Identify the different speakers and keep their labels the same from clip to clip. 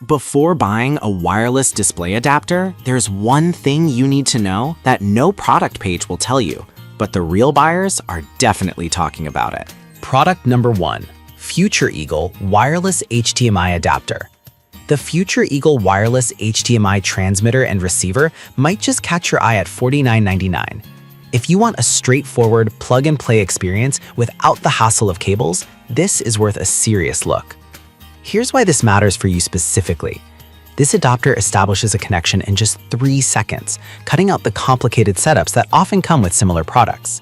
Speaker 1: Before buying a wireless display adapter, there's one thing you need to know that no product page will tell you, but the real buyers are definitely talking about it.
Speaker 2: Product number 1, Future Eagle Wireless HDMI Adapter. The Future Eagle Wireless HDMI transmitter and receiver might just catch your eye at $49.99. If you want a straightforward plug-and-play experience without the hassle of cables, this is worth a serious look. Here's why this matters for you specifically. This adapter establishes a connection in just 3 seconds, cutting out the complicated setups that often come with similar products.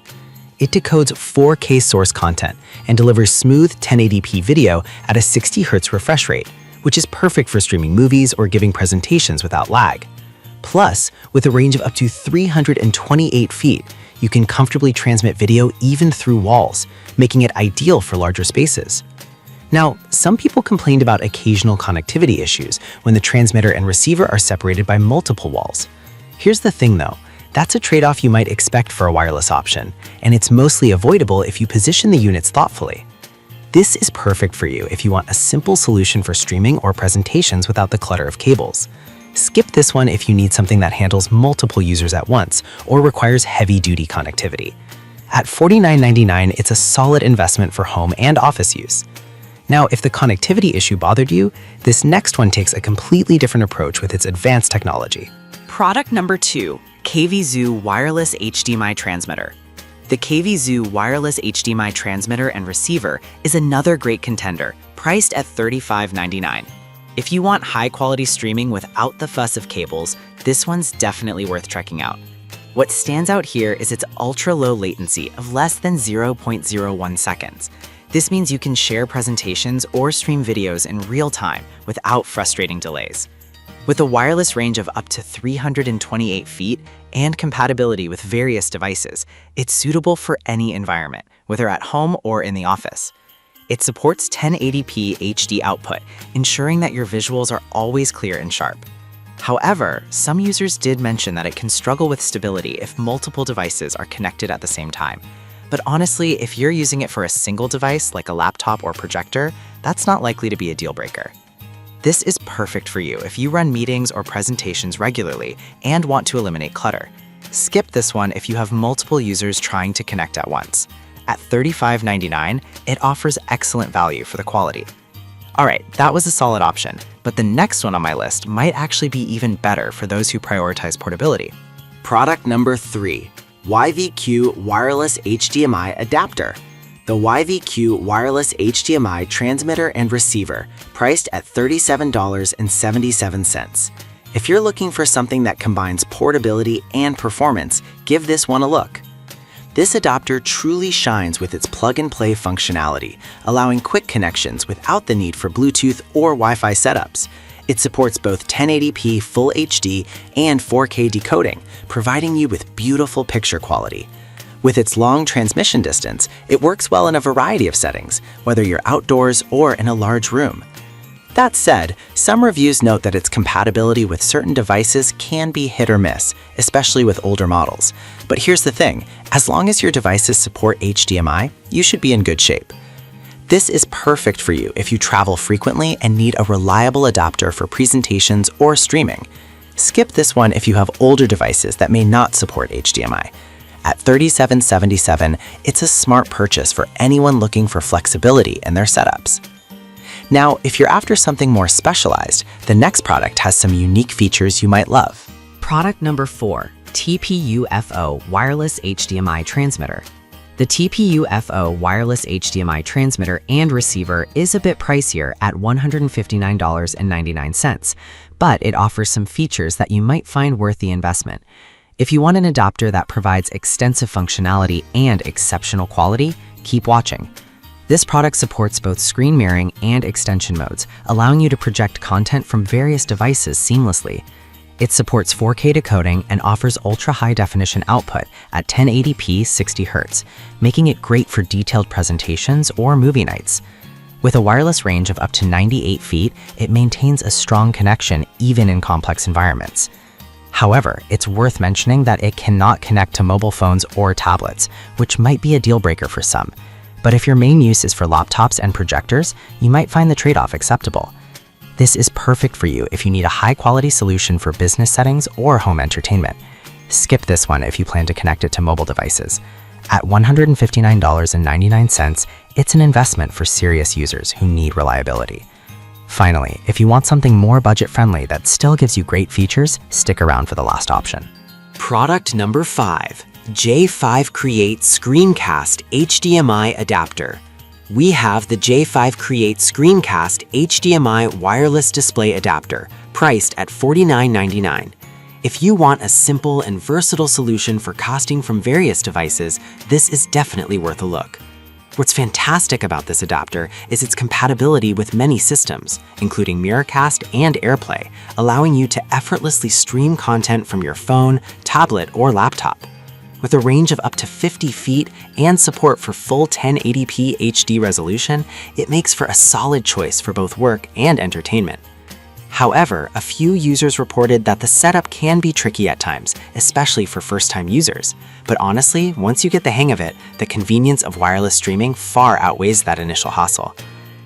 Speaker 2: It decodes 4K source content and delivers smooth 1080p video at a 60 Hz refresh rate, which is perfect for streaming movies or giving presentations without lag. Plus, with a range of up to 328 feet, you can comfortably transmit video even through walls, making it ideal for larger spaces. Now, some people complained about occasional connectivity issues when the transmitter and receiver are separated by multiple walls. Here's the thing though, that's a trade-off you might expect for a wireless option, and it's mostly avoidable if you position the units thoughtfully. This is perfect for you if you want a simple solution for streaming or presentations without the clutter of cables. Skip this one if you need something that handles multiple users at once or requires heavy-duty connectivity. At $49.99, it's a solid investment for home and office use. Now, if the connectivity issue bothered you, this next one takes a completely different approach with its advanced technology.
Speaker 3: Product number 2, KVZoo Wireless HDMI Transmitter. The KVZoo Wireless HDMI Transmitter and Receiver is another great contender, priced at $35.99. If you want high-quality streaming without the fuss of cables, this one's definitely worth checking out. What stands out here is its ultra-low latency of less than 0.01 seconds. This means you can share presentations or stream videos in real time without frustrating delays. With a wireless range of up to 328 feet and compatibility with various devices, it's suitable for any environment, whether at home or in the office. It supports 1080p HD output, ensuring that your visuals are always clear and sharp. However, some users did mention that it can struggle with stability if multiple devices are connected at the same time. But honestly, if you're using it for a single device like a laptop or projector, that's not likely to be a deal breaker. This is perfect for you if you run meetings or presentations regularly and want to eliminate clutter. Skip this one if you have multiple users trying to connect at once. At $35.99, it offers excellent value for the quality. Alright, that was a solid option, but the next one on my list might actually be even better for those who prioritize portability.
Speaker 1: Product number 3, YVQ Wireless HDMI Adapter. The YVQ Wireless HDMI Transmitter and Receiver, priced at $37.77. If you're looking for something that combines portability and performance, give this one a look. This adapter truly shines with its plug-and-play functionality, allowing quick connections without the need for Bluetooth or Wi-Fi setups. It supports both 1080p Full HD and 4K decoding, providing you with beautiful picture quality. With its long transmission distance, it works well in a variety of settings, whether you're outdoors or in a large room. That said, some reviews note that its compatibility with certain devices can be hit or miss, especially with older models. But here's the thing, as long as your devices support HDMI, you should be in good shape. This is perfect for you if you travel frequently and need a reliable adapter for presentations or streaming. Skip this one if you have older devices that may not support HDMI. At $37.77, it's a smart purchase for anyone looking for flexibility in their setups. Now, if you're after something more specialized, the next product has some unique features you might love.
Speaker 3: Product number 4, TPU-FO Wireless HDMI Transmitter. The TPU-FO Wireless HDMI Transmitter and Receiver is a bit pricier at $159.99, but it offers some features that you might find worth the investment. If you want an adapter that provides extensive functionality and exceptional quality, keep watching. This product supports both screen mirroring and extension modes, allowing you to project content from various devices seamlessly. It supports 4K decoding and offers ultra-high definition output at 1080p 60 Hz, making it great for detailed presentations or movie nights. With a wireless range of up to 98 feet, it maintains a strong connection even in complex environments. However, it's worth mentioning that it cannot connect to mobile phones or tablets, which might be a deal breaker for some. But if your main use is for laptops and projectors, you might find the trade-off acceptable.
Speaker 2: This is perfect for you if you need a high-quality solution for business settings or home entertainment. Skip this one if you plan to connect it to mobile devices. At $159.99, it's an investment for serious users who need reliability. Finally, if you want something more budget-friendly that still gives you great features, stick around for the last option.
Speaker 3: Product number 5, J5 Create Screencast HDMI Adapter. We have the J5 Create Screencast HDMI Wireless Display Adapter, priced at $49.99. If you want a simple and versatile solution for casting from various devices, this is definitely worth a look. What's fantastic about this adapter is its compatibility with many systems, including Miracast and AirPlay, allowing you to effortlessly stream content from your phone, tablet, or laptop. With a range of up to 50 feet and support for full 1080p HD resolution, it makes for a solid choice for both work and entertainment. However, a few users reported that the setup can be tricky at times, especially for first-time users. But honestly, once you get the hang of it, the convenience of wireless streaming far outweighs that initial hassle.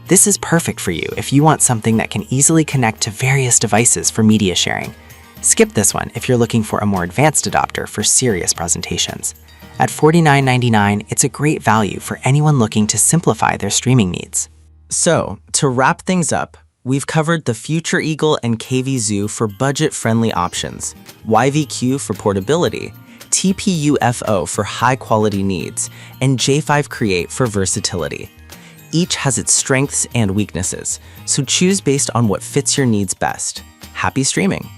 Speaker 3: This is perfect for you if you want something that can easily connect to various devices for media sharing. Skip this one if you're looking for a more advanced adapter for serious presentations. At $49.99, it's a great value for anyone looking to simplify their streaming needs.
Speaker 1: So, to wrap things up, we've covered the Future Eagle and KV-Zoo for budget-friendly options, YVQ for portability, TPUFO for high-quality needs, and J5 Create for versatility. Each has its strengths and weaknesses, so choose based on what fits your needs best. Happy streaming!